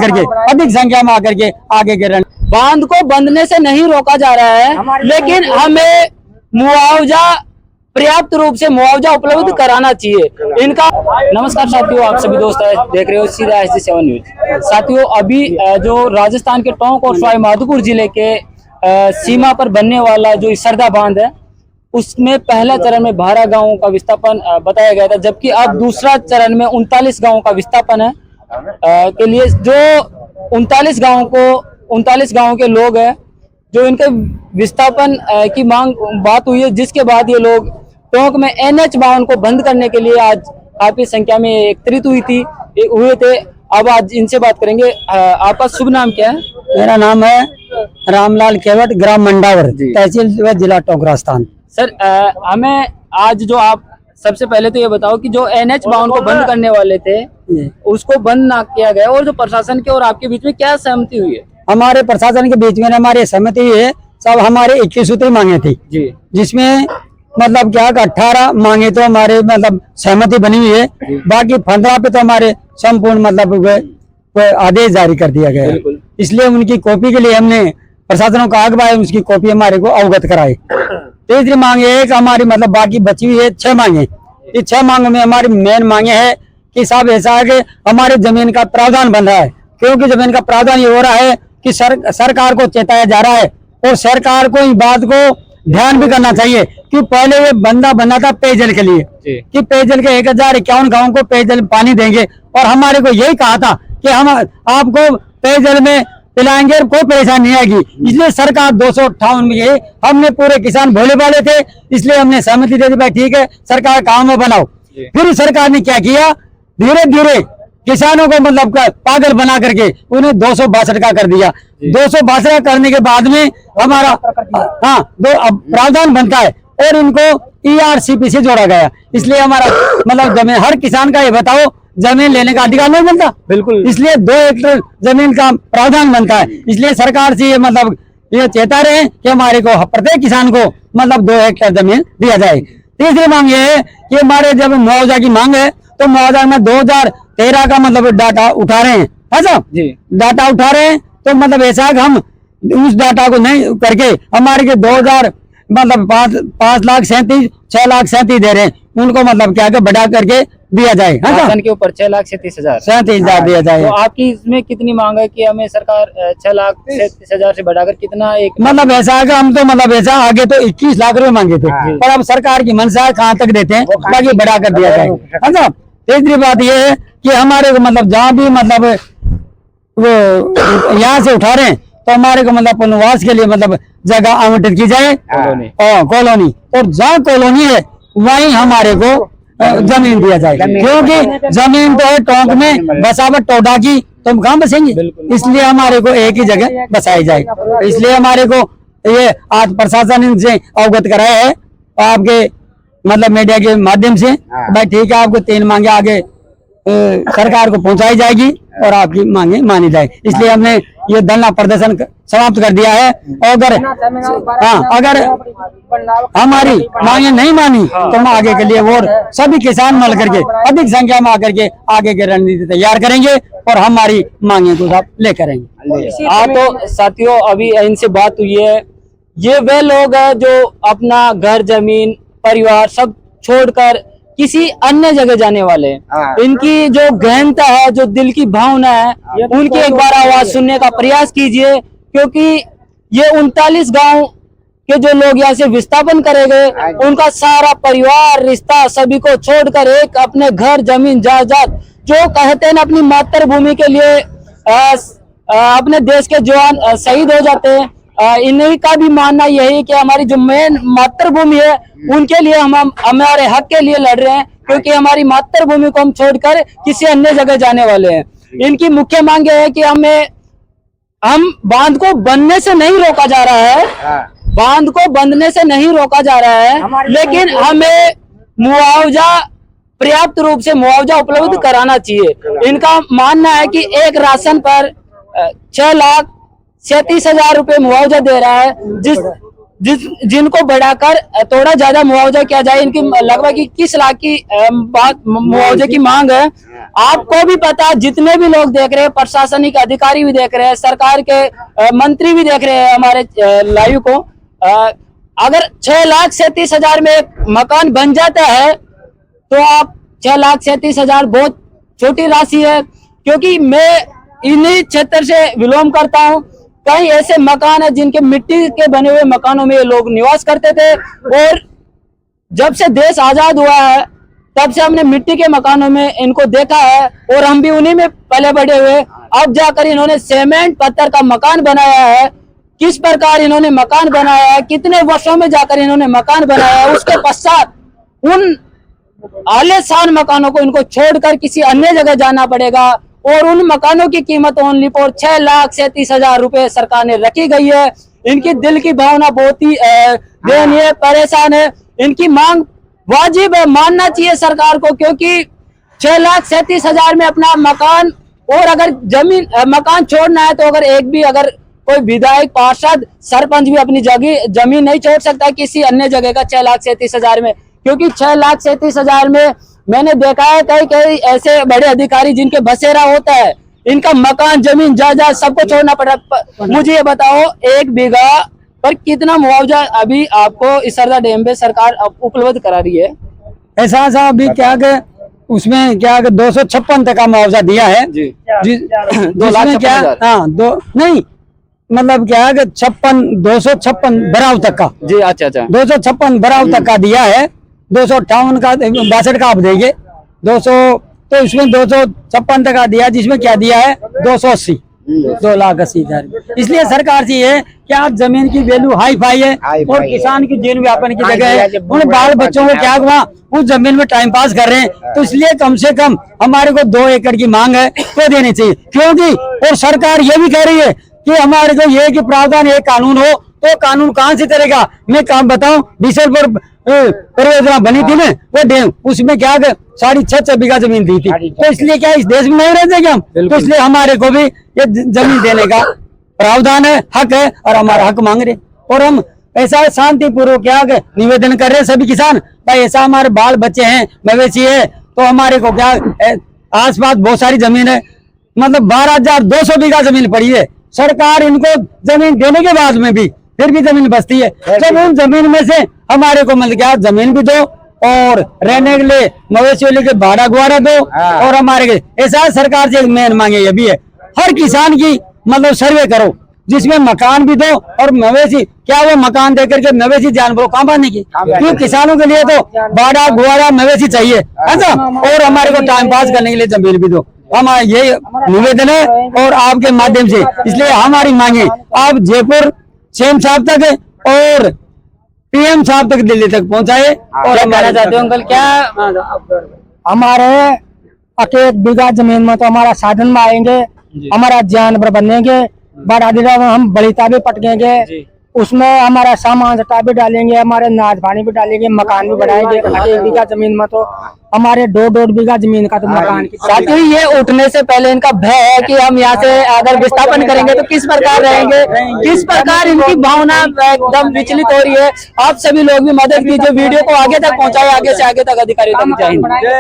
करके अधिक संख्या में आकर के आगे के बांध को बंधने से नहीं रोका जा रहा है, लेकिन हमें मुआवजा, पर्याप्त रूप से मुआवजा उपलब्ध कराना चाहिए इनका। नमस्कार साथियों, आप सभी दोस्त देख रहे हो सीधा SD7 न्यूज। साथियों, अभी जो राजस्थान के टोंक और सवाई माधोपुर जिले के सीमा पर बनने वाला जो सरदा बांध है, उसमें पहला चरण में 12 गांवों का विस्थापन बताया गया था, जबकि अब दूसरा चरण में 39 गांवों का विस्थापन है के लिए जो 39 गांवों के लोग हैं, जो इनके विस्थापन की मांग बात हुई है, जिसके बाद ये लोग टोंक में NH52 को बंद करने के लिए आज काफी संख्या में एकत्रित हुए थे। अब आज इनसे बात करेंगे। आपका शुभ नाम क्या है? मेरा नाम है रामलाल केवट, ग्राम मंडावर, तहसील व जिला टोंक, राजस्थान। सर, हमें आज जो आप सबसे पहले तो ये बताओ कि जो NH52 को बंद करने वाले थे उसको बंद ना किया गया, और जो प्रशासन के और आपके बीच में क्या सहमति हुई है? हमारे प्रशासन के बीच में हमारी सहमति हुई है। सब हमारे 21 सूत्री मांगे थी जी, जिसमें मतलब क्या 18 मांगे तो हमारे मतलब सहमति बनी हुई है। बाकी 15 पे तो हमारे संपूर्ण मतलब आदेश जारी कर दिया गया है। इसलिए उनकी कॉपी के लिए हमने प्रशासन को आगे बढ़ाया, उसकी कॉपी हमारे को अवगत कराई। तीसरी मांगे एक हमारी मतलब बाकी बची हुई है 6 मांगे। इस 6 मांगों में हमारी मेन मांगे है कि साहब ऐसा है कि हमारे जमीन का प्रावधान बन रहा है, क्योंकि जमीन का प्रावधान ये हो रहा है कि सरकार को चेताया जा रहा है, और सरकार को इस बात को ध्यान भी करना चाहिए कि पहले ये बंदा बना था पेयजल के लिए कि पेयजल के 1051 गाँव को पेयजल पानी देंगे, और हमारे को यही कहा था कि हम आपको पेयजल में पिलाएंगे, कोई परेशानी नहीं आएगी। इसलिए सरकार 258 में ये हमने पूरे किसान भोले भाले थे, इसलिए हमने सहमति दे दी, भाई ठीक है सरकार काम में बनाओ। फिर सरकार ने क्या किया, धीरे धीरे किसानों को मतलब पागल बना करके उन्हें 262 का कर दिया। 262 का करने के बाद में हमारा प्रावधान बनता है और इनको ERCP से जोड़ा गया। इसलिए हमारा मतलब जमीन हर किसान का ये बताओ जमीन लेने का अधिकार नहीं बनता, बिल्कुल। इसलिए 2 हेक्टेयर जमीन का प्रावधान बनता है। इसलिए सरकार से ये मतलब ये चेता रहे कि हमारे को प्रत्येक किसान को मतलब 2 हेक्टेयर जमीन दिया जाए। तीसरी मांग ये है कि हमारे जब मुआवजा की मांग है तो मुआवजा में 2013 का मतलब डाटा उठा रहे हैं, ऐसा डाटा उठा रहे हैं, तो मतलब ऐसा हम उस डाटा को नहीं करके हमारे के 2000 मतलब 5,37,000 6,37,000 दे रहे हैं, उनको मतलब क्या बढ़ा करके दिया जाए के ऊपर 6,37,000 दिया जाए। तो आपकी इसमें कितनी मांग है कि हमें सरकार 6,37,000 से बढ़ाकर कितना एक मतलब ऐसा है कि हम तो मतलब ऐसा आगे तो 21 लाख रुपए मांगे थे, पर अब सरकार की मंशा कहाँ तक देते हैं, बाकी बढ़ा कर दिया जाए। अच्छा, तीसरी बात ये है कि हमारे को मतलब जहाँ भी मतलब वो यहाँ से उठा रहे हैं तो हमारे को मतलब पुनर्वास के लिए मतलब जगह आवंटित की जाए, कॉलोनी, और जहाँ कॉलोनी है वहीं हमारे को जमीन दिया जाए, क्योंकि जमीन तो है टोंक में बसावट टोडा की, तो हम कहाँ बसेंगे, इसलिए हमारे को एक ही जगह बसाई जाए। इसलिए हमारे को ये आज प्रशासन से अवगत कराया है आपके मतलब मीडिया के माध्यम से, भाई ठीक है आपको 3 मांगे आगे सरकार को पहुंचाई जाएगी और आपकी मांगे मानी जाएगी। इसलिए हमने ये धरना प्रदर्शन समाप्त कर दिया है। अगर हमारी मांगे नहीं मानी तो हम आगे के लिए और सभी किसान मिल करके अधिक संख्या में आकर के आगे की रणनीति तैयार करेंगे और हमारी मांगे को सब ले करेंगे। तो साथियों, अभी इनसे बात हुई है, ये वे लोग हैं जो अपना घर, जमीन, परिवार सब छोड़कर किसी अन्य जगह जाने वाले हैं। इनकी जो गहनता है, जो दिल की भावना है, उनकी एक बार आवाज सुनने का प्रयास कीजिए, क्योंकि ये 39 गांव के जो लोग यहाँ से विस्थापन करेंगे, उनका सारा परिवार, रिश्ता सभी को छोड़कर एक अपने घर, जमीन, जायदाद, जो कहते हैं अपनी मातृभूमि के लिए अपने देश के जवान शहीद हो जाते हैं। इन्हीं का भी मानना यही कि हमारी जो मेन मातृभूमि है उनके लिए हम हमारे हक के लिए लड़ रहे हैं, क्योंकि हमारी मातृभूमि को हम छोड़कर किसी अन्य जगह जाने वाले हैं। इनकी मुख्य मांग है कि हम बांध को बनने से नहीं रोका जा रहा है, बांध को बंधने से नहीं रोका जा रहा है, लेकिन हमें मुआवजा, पर्याप्त रूप से मुआवजा उपलब्ध कराना चाहिए। इनका मानना है कि एक राशन पर 6,37,000 रुपए मुआवजा दे रहा है, जिनको बढ़ाकर थोड़ा ज्यादा मुआवजा किया जाए। इनकी लगभग 21 लाख की मुआवजे की मांग है। आपको भी पता, जितने भी लोग देख रहे हैं, प्रशासनिक अधिकारी भी देख रहे हैं, सरकार के मंत्री भी देख रहे हैं हमारे लाइव को, अगर 6,37,000 में एक मकान बन जाता है तो आप 6,37,000 बहुत छोटी राशि है। क्योंकि मैं इन्हीं क्षेत्र से बिलोंग करता हूं, कई ऐसे मकान है जिनके मिट्टी के बने हुए मकानों में लोग निवास करते थे, और जब से देश आजाद हुआ है तब से हमने मिट्टी के मकानों में इनको देखा है, और हम भी उन्हीं में पले बढ़े हुए। अब जाकर इन्होंने सीमेंट पत्थर का मकान बनाया है। किस प्रकार इन्होंने मकान बनाया है, कितने वर्षों में जाकर इन्होंने मकान बनाया है, उसके पश्चात उन आलीशान मकानों को इनको छोड़कर किसी अन्य जगह जाना पड़ेगा, और उन मकानों की कीमत ओनली फॉर 6,37,000 रुपए सरकार ने रखी गई है। इनकी दिल की भावना बहुत ही दयनीय, परेशान है। इनकी मांग वाजिब है, मानना चाहिए सरकार को, क्योंकि 6,37,000 में अपना मकान, और अगर जमीन मकान छोड़ना है तो अगर एक भी अगर कोई विधायक, पार्षद, सरपंच भी अपनी जमीन नहीं छोड़ सकता किसी अन्य जगह का 6,37,000 में। क्योंकि 6,37,000 में मैंने देखा है कई ऐसे बड़े अधिकारी जिनके बसेरा होता है, इनका मकान, जमीन, जायदाद सबको छोड़ना पड़ रहा है। मुझे ये बताओ, 1 बीघा पर कितना मुआवजा अभी आपको इस सरदार डैम पे सरकार उपलब्ध करा रही है? ऐसा अभी क्या के उसमें क्या 256 तक का मुआवजा दिया है जी, 2,56,000 क्या, हाँ, नहीं मतलब क्या है कि 256 भराव तक का जी, अच्छा 256 भराव तक का दिया है। 258 का 62 का आप देंगे 200, तो इसमें 256 तक का दिया, जिसमें क्या दिया है 280, 2,80,000। इसलिए सरकार से ये कि आज जमीन की वैल्यू हाई फाई है, और किसान की जीवन व्यापन की जगह है, उन बाल बच्चों को क्या हुआ उस जमीन में टाइम पास कर रहे हैं। तो इसलिए कम से कम हमारे को 2 एकड़ की मांग है तो देनी चाहिए। क्योंकि और सरकार ये भी कह रही है कि हमारे को ये कि प्रावधान एक कानून हो, तो कानून कहाँ से चलेगा। मैं काम बताऊं, बिशनपुर परियोजना बनी थी ना, वो डैम, उसमें क्या 6.5 बीघा जमीन दी थी। तो इसलिए क्या इस देश में नहीं रहते क्या हम, तो इसलिए हमारे को भी ये जमीन देने का प्रावधान है, हक है, और हमारा हक मांग रहे। और हम ऐसा शांतिपूर्वक क्या निवेदन कर रहे हैं सभी किसान भाई, ऐसा हमारे बाल बच्चे हैं, मवेशी है, तो हमारे को क्या आसपास बहुत सारी जमीन है, मतलब 12,200 बीघा जमीन पड़ी है। सरकार इनको जमीन देने के बाद में भी फिर भी जमीन बचती है। जब उन जमीन में से हमारे को मतलब क्या जमीन भी दो, और रहने के लिए मवेशियों के भाड़ा गुआरा दो, और हमारे ऐसा सरकार से एक मेन मांगे ये भी है, हर किसान की मतलब सर्वे करो, जिसमें मकान भी दो, और मवेशी क्या वो मकान देकर के मवेशी जानवरों कहाँ बांधने की, क्योंकि किसानों के लिए तो भाड़ा गुआरा मवेशी चाहिए, ऐसा, और हमारे को टाइम पास करने के लिए जमीन भी दो। हमारा ये निवेदन है, और आपके माध्यम से इसलिए हमारी मांगे आप जयपुर सीएम साहब तक और पीएम साहब तक, दिल्ली तक पहुंचाए। और कहना चाहते हो अंकल, क्या हमारे 1 बीघा जमीन में तो हमारा साधन में आएंगे, हमारा जानवर बनेंगे, बड़ा दिन हम बलिता भी पटकेंगे, उसमें हमारा सामान सटा भी डालेंगे, हमारे नाच पानी भी डालेंगे, मकान भी बनाएंगे। 1 बीघा जमीन में तो हमारे 2-2.5 बीघा जमीन का तो मकान की। साथियों, ये उठने से पहले इनका भय है कि हम यहाँ से अगर विस्थापन करेंगे तो किस प्रकार रहेंगे, किस प्रकार इनकी भावना एकदम विचलित हो रही है। आप सभी लोग भी मदद कीजिए, वीडियो को आगे तक पहुँचाए, आगे से आगे तक अधिकारियों तक जाए।